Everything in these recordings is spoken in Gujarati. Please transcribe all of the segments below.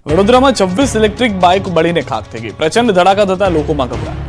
વડોદરામાં 26 ઇલેક્ટ્રિક બાઇક બળીને ખાખ થઈ ગઈ. પ્રચંડ ધડાકા થતા લોકોમાં ગભરાટ.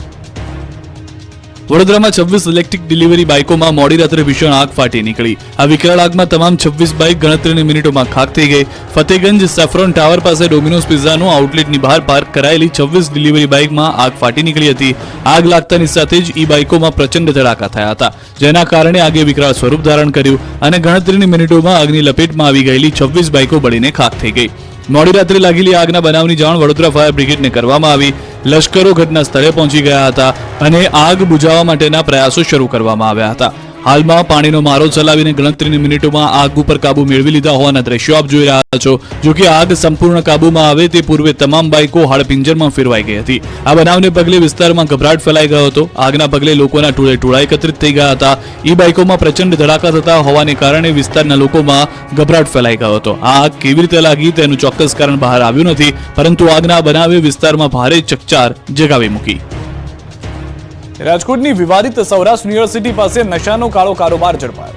વડોદરામાં 26 ઇલેક્ટ્રિક ડિલિવરી બાઇકોમાં મોડી રાત્રે ભીષણ આગ ફાટી નીકળી. આ વિકરાળ આગમાં તમામ 26 બાઇક ગણતરીની મિનિટોમાં ખાખ થઈ ગઈ. ફતેગંજ સેફ્રોન ટાવર પાસે ડોમિનોઝ પિઝાનું આઉટલેટની બહાર પાર્ક કરાયેલી 26 ડિલિવરી બાઇકમાં આગ ફાટી નીકળી હતી. આગ લાગતાની સાથે જ ઈ બાઇકોમાં પ્રચંડ ધડાકા થયા હતા, જેના કારણે આગે વિકરાળ સ્વરૂપ ધારણ કર્યું અને ગણતરીની મિનિટોમાં આગની લપેટમાં આવી ગયેલી 26 બાઇકો બળીને ખાખ થઈ ગઈ. મોડી રાત્રે લાગેલી આગના બનાવની જાણ વડોદરા ફાયર બ્રિગેડને કરવામાં આવી. લશ્કરો ઘટના સ્થળે પહોંચી ગયા હતા અને આગ બુઝાવવા માટેના પ્રયાસો શરૂ કરવામાં આવ્યા હતા. હાલમાં પાણીનો મારો ચલાવીને ગણતરીની મિનિટોમાં આગ ઉપર કાબુ મેળવી લીધા હોવાના દ્રશ્યો આપ જોઈ રહ્યા છો. જો કે આગ સંપૂર્ણ કાબુમાં આવે તે પૂર્વે તમામ બાઇકો હાડપિંજરમાં ફેરવાઈ ગઈ હતી. આ બનાવને પગલે વિસ્તારમાં ગભરાટ ફેલાઈ ગયો હતો. આગના પગલે લોકોના ટોળે એકત્રિત થઈ ગયા હતા. ઈ બાઇકોમાં પ્રચંડ ધડાકા થતા હોવાને કારણે વિસ્તારના લોકોમાં ગભરાટ ફેલાઈ ગયો હતો. આ આગ કેવી રીતે લાગી તેનું ચોક્કસ કારણ બહાર આવ્યું નથી, પરંતુ આગના બનાવે વિસ્તારમાં ભારે ચકચાર જગાવી મૂકી. રાજકોટની વિવાદિત સૌરાષ્ટ્ર યુનિવર્સિટી પાસે નશાનો કાળો કારોબાર ઝડપાયો.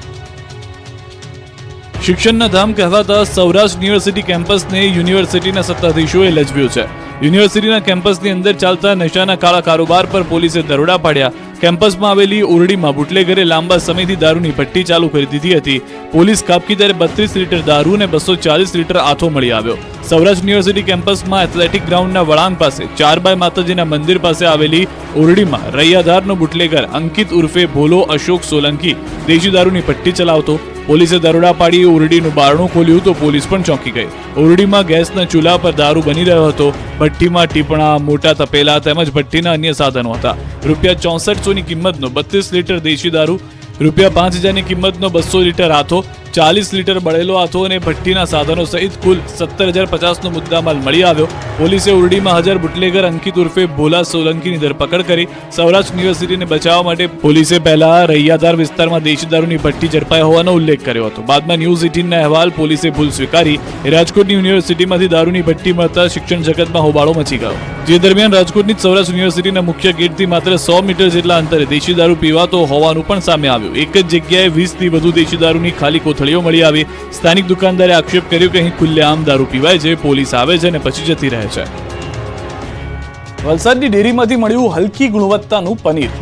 શિક્ષણના ધામ કહેવાતા સૌરાષ્ટ્ર યુનિવર્સિટી કેમ્પસને યુનિવર્સિટીના સત્તાધીશોએ લજવ્યું છે. યુનિવર્સિટીના કેમ્પસની અંદર ચાલતા નશાના કાળા કારોબાર પર પોલીસે દરોડા પાડ્યા. કેમ્પસમાં આવેલી ઓરડીમાં બુટલેગરે લાંબા સમયથી દારૂની ભઠ્ઠી ચાલુ કરી દીધી હતી. પોલીસ કાપકી ત્યારે 32 લીટર દારૂ અને 240 લીટર આથો મળી આવ્યો. સૌરાષ્ટ્ર યુનિવર્સિટી કેમ્પસમાં એથ્લેટિક ગ્રાઉન્ડના વળાંક પાસે 4 બાય માતાજીના મંદિર પાસે આવેલી ઓરડીમાં રૈયાધારનો બુટલેગર અંકિત ઉર્ફે ભોલો અશોક સોલંકી દેશી દારૂની ભઠ્ઠી ચલાવતો. પોલીસે દરોડા પાડી ઓરડીનું બારણું ખોલ્યું તો પોલીસ પણ ચોંકી ગઈ. ઓરડીમાં ગેસના ચૂલા પર દારૂ બની રહ્યો હતો. ભઠ્ઠીમાં ટીપણા, મોટા તપેલા તેમજ ભઠ્ઠીના અન્ય સાધનો હતા. ₹6400ની કિંમતનો 32 લીટર દેશી દારૂ, ₹5000ની કિંમતનો 200 લીટર આથો, 40 લીટર બળેલો આથો અને ભઠ્ઠીના સાધનો સહિત કુલ 17050નો મુદ્દામાલ મળી આવ્યો. પોલીસે ઓરડીમાં હાજર બુટલેગર અંકિત ઉર્ફે ભોલા સોલંકીની ધરપકડ કરી. સૌરાષ્ટ્ર યુનિવર્સિટીને બચાવવા માટે પોલીસે પહેલા રૈયાધાર વિસ્તારમાં દેશી દારૂની ભઠ્ઠી ઝડપાઈ હોવાનો ઉલ્લેખ કર્યો હતો. બાદમાં ન્યૂઝ 18ના અહેવાલ પોલીસે ભૂલ સ્વીકારી. રાજકોટની યુનિવર્સિટીમાંથી દારૂની ભઠ્ઠી મળતા શિક્ષણ જગતમાં હોબાળો મચી ગયો. જે દરમિયાન રાજકોટની સૌરાષ્ટ્ર યુનિવર્સિટીના મુખ્ય ગેટથી માત્ર 100 મીટર જેટલા અંતરે દેશી દારૂ પીવાતો હોવાનું પણ સામે આવ્યું. એક જ જગ્યાએ 20થી વધુ દેશી દારૂની ખાલી કોથળીઓ મળી આવી. સ્થાનિક દુકાનદારે આક્ષેપ કર્યો કે અહીં ખુલ્લેઆમ દારૂ પીવાય છે, પોલીસ આવે છે અને પછી જતી રહે છે. વલસાડની ડેરીમાંથી મળ્યું હલકી ગુણવત્તાનું પનીર.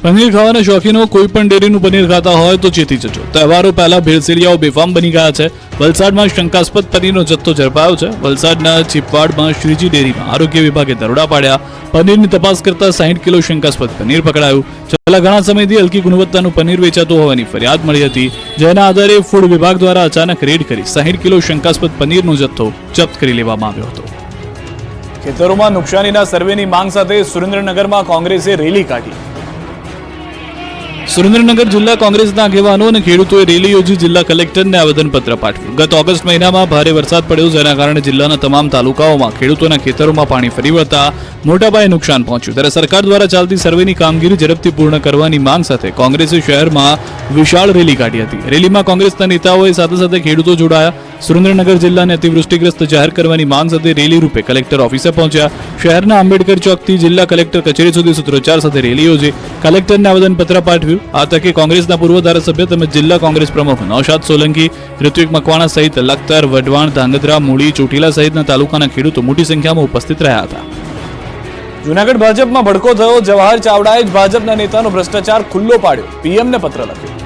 પનીર ખાવાના શોખીનો કોઈ પણ ડેરીનું પનીર ખાતા હોય તો ચેતી જજો. તહેવારો પહેલા ભેળસેળિયાઓ બેફામ બની ગયા છે. વલસાડમાં શંકાસ્પદ પનીરનો જથ્થો ઝડપાયો છે. વલસાડના ચીપવાડમાં શ્રીજી ડેરીમાં આરોગ્ય વિભાગે દરોડા પાડ્યા. પનીરની તપાસ કરતા 60 કિલો શંકાસ્પદ પનીર પકડાયું. છેલ્લા ઘણા સમયથી હલકી ગુણવત્તાનું પનીર વેચાતું હોવાની ફરિયાદ મળી હતી, જેના આધારે ફૂડ વિભાગ દ્વારા અચાનક રેડ કરી 60 કિલો શંકાસ્પદ પનીરનો જથ્થો જપ્ત કરી લેવામાં આવ્યો હતો. ખેતરોમાં નુકસાનીના સર્વેની માંગ સાથે સુરેન્દ્રનગરમાં કોંગ્રેસે રેલી કાઢી. સુરેન્દ્રનગર જિલ્લા કોંગ્રેસના આગેવાનો અને ખેડૂતોએ રેલી યોજી જિલ્લા કલેક્ટરને આવેદનપત્ર પાઠવ્યું. ગત ઓગસ્ટ મહિનામાં ભારે વરસાદ પડ્યો, જેના કારણે જિલ્લાના તમામ તાલુકાઓમાં ખેડૂતોના ખેતરોમાં પાણી ફરી વળતા મોટા પાયે નુકસાન પહોંચ્યું. ત્યારે સરકાર દ્વારા ચાલતી સર્વેની કામગીરી ઝડપથી પૂર્ણ કરવાની માંગ સાથે કોંગ્રેસે શહેરમાં વિશાળ રેલી કાઢી હતી. રેલીમાં કોંગ્રેસના નેતાઓએ સાથે સાથે ખેડૂતો જોડાયા. સુરેન્દ્રનગર જિલ્લાને અતિવૃષ્ટિગ્રસ્ત જાહેર કરવાની માંગ સાથે રેલી રૂપે કલેક્ટર ઓફિસે પહોંચ્યા. શહેરના આંબેડકર ચોકથી જિલ્લા કલેક્ટર કચેરી સુધી સૂત્રોચ્ચાર સાથે રેલી યોજી કલેક્ટરને આવેદનપત્ર પાઠવ્યું. આ તકે કોંગ્રેસના પૂર્વ ધારાસભ્ય તેમજ જિલ્લા કોંગ્રેસ પ્રમુખ નૌશાદ સોલંકી, ઋત્વિક મકવાણા સહિત લખતર, વઢવાણ, ધાંગધ્રા, મૂળી, ચોટીલા સહિતના તાલુકાના ખેડૂતો મોટી સંખ્યામાં ઉપસ્થિત રહ્યા હતા. જૂનાગઢ ભાજપમાં ભડકો થયો. જવાહર ચાવડાએ જ ભાજપના નેતાનો ભ્રષ્ટાચાર ખુલ્લો પાડ્યો. પીએમને પત્ર લખ્યો.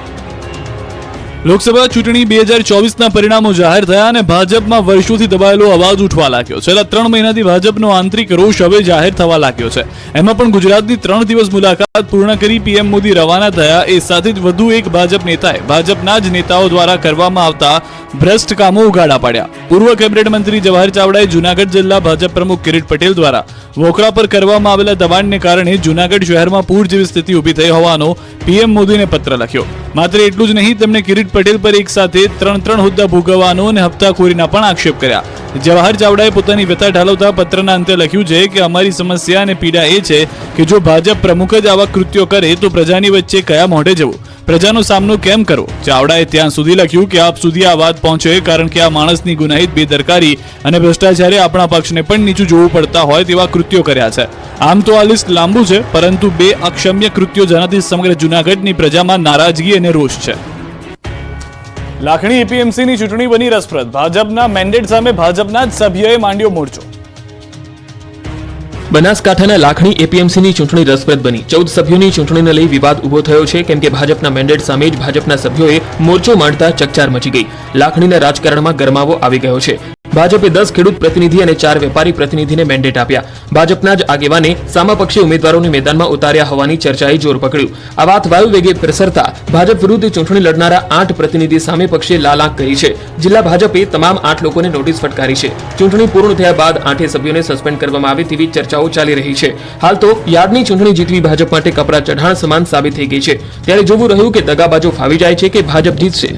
લોકસભા ચૂંટણી 2024ના પરિણામો જાહેર થયા અને ભાજપમાં વર્ષોથી દબાયેલો અવાજ ઉઠવા લાગ્યો. છેલ્લા 3 મહિનાથી ભાજપનો આંતરિક રોષ હવે જાહેર થવા લાગ્યો છે. એમાં પણ ગુજરાતની 3 દિવસ મુલાકાત પૂર્ણ કરી પીએમ મોદી રવાના થયા. એ સાથે જ વધુ એક ભાજપ નેતાએ ભાજપના જ નેતાઓ દ્વારા કરવામાં આવતા ભ્રષ્ટ કામો ઉઘાડા પાડ્યા. પૂર્વ કેબિનેટ મંત્રી જવાહર ચાવડાએ જૂનાગઢ જિલ્લા ભાજપ પ્રમુખ કિરીટ પટેલ દ્વારા વોકરા પર કરવામાં આવેલા દબાણને કારણે જૂનાગઢ શહેરમાં પૂર જેવી સ્થિતિ ઊભી થઈ હોવાનો પીએમ મોદીને પત્ર લખ્યો. માત્ર એટલું જ નહીં, તેમણે કિરીટ પટેલ પર એક સાથે 3 હોદ્દા ભોગવવાનો અને હપ્તાખોરીના પણ આક્ષેપ કર્યા. જવાહર ચાવડાએ પોતાની વ્યથા ઠાલવતા પત્રના અંતે લખ્યું છે કે અમારી સમસ્યા અને પીડા એ છે કે જો ભાજપ પ્રમુખ જ આવા કૃત્યો કરે તો પ્રજાની વચ્ચે કયા મોઢે જવું, પ્રજાનો સામનો કેમ કરવો. ચાવડાએ ત્યાં સુધી લખ્યું કે આપ સુધી આ વાત પહોંચે કારણ કે આ માણસની ગુનાહિત બેદરકારી અને ભ્રષ્ટાચારે આપણા પક્ષને પણ નીચું જોવું પડતા હોય તેવા કૃત્યો કર્યા છે. આમ તો આ લિસ્ટ લાંબુ છે, પરંતુ 2 અક્ષમ્ય કૃત્યો જેનાથી સમગ્ર જૂનાગઢની પ્રજામાં નારાજગી અને રોષ છે. લાખણી એપીએમસીની ચૂંટણી બની રસપ્રદ. ભાજપના મેન્ડેટ સામે ભાજપના જ સભ્યોએ માંડ્યો મોરચો. બનાસકાંઠાના લાખણી એપીએમસીની ચૂંટણી રસપ્રદ બની. 14 સભ્યોની ચૂંટણીને લઈ વિવાદ ઉભો થયો છે, કેમ કે ભાજપના મેન્ડેટ સામે જ ભાજપના સભ્યોએ મોરચો માંડતા ચકચાર મચી ગઈ. લાખણીના રાજકારણમાં ગરમાવો આવી ગયો છે. ભાજપે 10 ખેડૂત પ્રતિનિધિ અને 4 વેપારી પ્રતિનિધિને મેન્ડેટ આપ્યા. ભાજપના જ આગેવાને સામાપક્ષી ઉમેદવારોને મેદાનમાં ઉતાર્યા હોવાની ચર્ચાએ જોર પકડ્યું. આ વાત વાયુ વેગે પ્રસરતા ભાજપ વિરુદ્ધ ચૂંટણી લડનારા 8 પ્રતિનિધિ સામે પક્ષે લાલ આંખ કરી છે. જિલ્લા ભાજપે તમામ 8 લોકોને નોટિસ ફટકારી છે. ચૂંટણી પૂર્ણ થયા બાદ 8 સભ્યોને સસ્પેન્ડ કરવામાં આવે તેવી ચર્ચાઓ ચાલી રહી છે. હાલ તો યાર્ડની ચૂંટણી જીતવી ભાજપ માટે કપરા ચઢાણ સમાન સાબિત થઈ ગઈ છે. ત્યારે જોવું રહ્યું કે દગાબાજો ફાવી જાય છે કે ભાજપ જીતશે.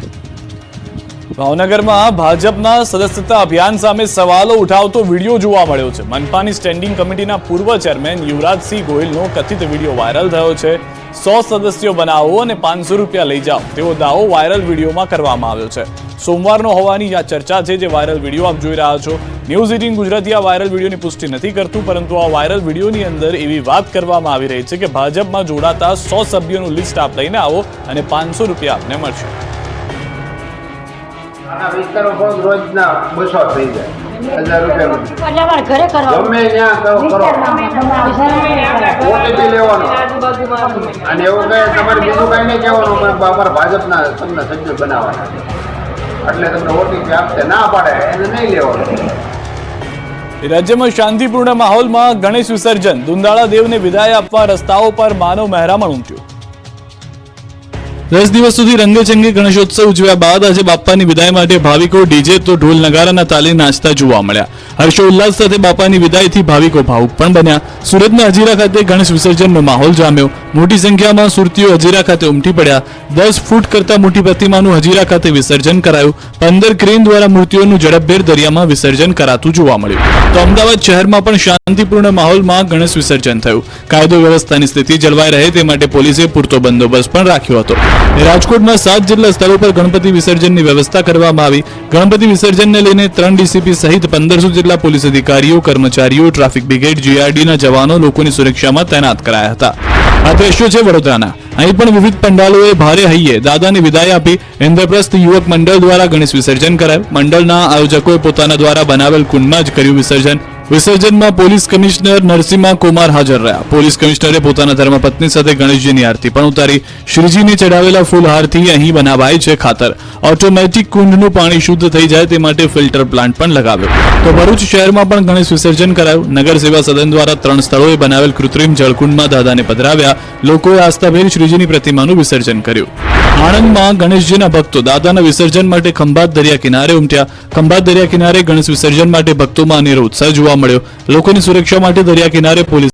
ભાવનગરમાં ભાજપના સદસ્યતા અભિયાન સામે સવાલો ઉઠાવતો વિડીયો જોવા મળ્યો છે. મનપાની સ્ટેન્ડિંગ કમિટીના પૂર્વ ચેરમેન યુવરાજસિંહ ગોહિલનો કથિત વિડીયો વાયરલ થયો છે. 100 સદસ્યો બનાવો અને 500 રૂપિયા લઈ જાઓ તેવો દાવો વાયરલ વિડીયોમાં કરવામાં આવ્યો છે. સોમવારનો હોવાની આ ચર્ચા છે, જે વાયરલ વિડીયો આપ જોઈ રહ્યા છો. ન્યૂઝ 18 ગુજરાતી આ વાયરલ વિડીયોની પુષ્ટિ નથી કરતું, પરંતુ આ વાયરલ વિડીયોની અંદર એવી વાત કરવામાં આવી રહી છે કે ભાજપમાં જોડાતા 100 સભ્યોનું લિસ્ટ આપ લઈને આવો અને 500 રૂપિયા આપને મળશે. આ વિસ્તારો પર રોજના 200 થઈ જાય, 1000 રૂપિયા ઘરે કરવા ગમે ત્યાં કરો ઓટીપી લેવાનો અને એવું કહે તમારે બીજું કાંઈ નહીં કહેવાનું, અમારા ભાજપના તમને સભ્ય બનાવવાના એટલે તમને ઓટીપી આપશે, ના પાડે એને નહીં લેવાનું. રાજ્યમાં શાંતિપૂર્ણ માહોલમાં ગણેશ વિસર્જન. દુંદાળા દેવને વિદાય આપવા રસ્તાઓ પર માનવ મહેરામણ ઉમટ્યું. 10 દિવસ સુધી રંગેચંગે ગણેશોત્સવ ઉજવ્યા બાદ આજે બાપ્પાની વિદાય માટે ભાવિકો ડીજે તો ઢોલ નગારાના તાલે નાચતા જોવા મળ્યા. હર્ષોલ્લાસ સાથે બાપાની વિદાયથી ભાવિકો ભાવુક પણ બન્યા. સુરતના હજીરા ખાતે ગણેશ વિસર્જનનો માહોલ જામ્યો. મોટી સંખ્યામાં સુરતીઓ હજીરા ખાતે ઉમટી પડ્યા. 10 ફૂટ કરતા મોટી પ્રતિમાનું હજીરા ખાતે વિસર્જન કરાયું. 15 ક્રેન દ્વારા મૂર્તિઓનું ઝડપભેર દરિયામાં વિસર્જન કરાતું જોવા મળ્યું. તો અમદાવાદ શહેરમાં પણ શાંતિપૂર્ણ માહોલમાં ગણેશ વિસર્જન થયું. કાયદો વ્યવસ્થાની સ્થિતિ જળવાઈ રહે તે માટે પોલીસે પૂરતો બંદોબસ્ત પણ રાખ્યો હતો. રાજકોટના 7 જેટલા સ્થળો પર ગણપતિ વિસર્જનની વ્યવસ્થા કરવામાં આવી. ગણપતિ વિસર્જનને લઈને 3 ડીસીપી સહિત 1500 જેટલા પોલીસ અધિકારીઓ, કર્મચારીઓ, ટ્રાફિક બ્રિગેડ, જીઆરડીના જવાનો લોકોની સુરક્ષામાં તૈનાત કરાયા હતા. આ દ્રશ્યો છે વડોદરાના. અહીં પણ વિવિધ પંડાલોએ ભારે હૈયે દાદાની વિદાય આપી. ઇન્દ્રપ્રસ્થ યુવક મંડળ દ્વારા ગણેશ વિસર્જન કરાયું. મંડળના આયોજકોએ પોતાના દ્વારા બનાવેલ કુંડમાં જ કર્યું વિસર્જન. વિસર્જનમાં પોલીસ કમિશનર નરસિંહા કુમાર હાજર રહ્યા. પોલીસ કમિશનરે પોતાના ધર્મપત્ની સાથે ગણેશજીની આરતી પણ ઉતારી. શ્રીજીને ચડાવેલા ફૂલહારથી અહીં બનાવાય છે ખાતર. ઓટોમેટિક કુંડનું પાણી શુદ્ધ થઈ જાય તે માટે ફિલ્ટર પ્લાન્ટ પણ લગાવ્યો. તો ભરૂચ શહેરમાં પણ ગણેશ વિસર્જન કરાયું. નગર સેવા સદન દ્વારા 3 સ્થળોએ બનાવેલ કૃત્રિમ જળકુંડમાં દાદાને પધરાવ્યા. લોકોએ આસ્થાભેર શ્રીજીની પ્રતિમાનું વિસર્જન કર્યું. આણંદમાં ગણેશજીના ભક્તો દાદાના વિસર્જન માટે ખંભાત દરિયા કિનારે ઉમટ્યા. ખંભાત દરિયા કિનારે ગણેશ વિસર્જન માટે ભક્તોમાં અનેરો ઉત્સાહ જોવા મળ્યો. લોકોની સુરક્ષા માટે દરિયા કિનારે પોલીસ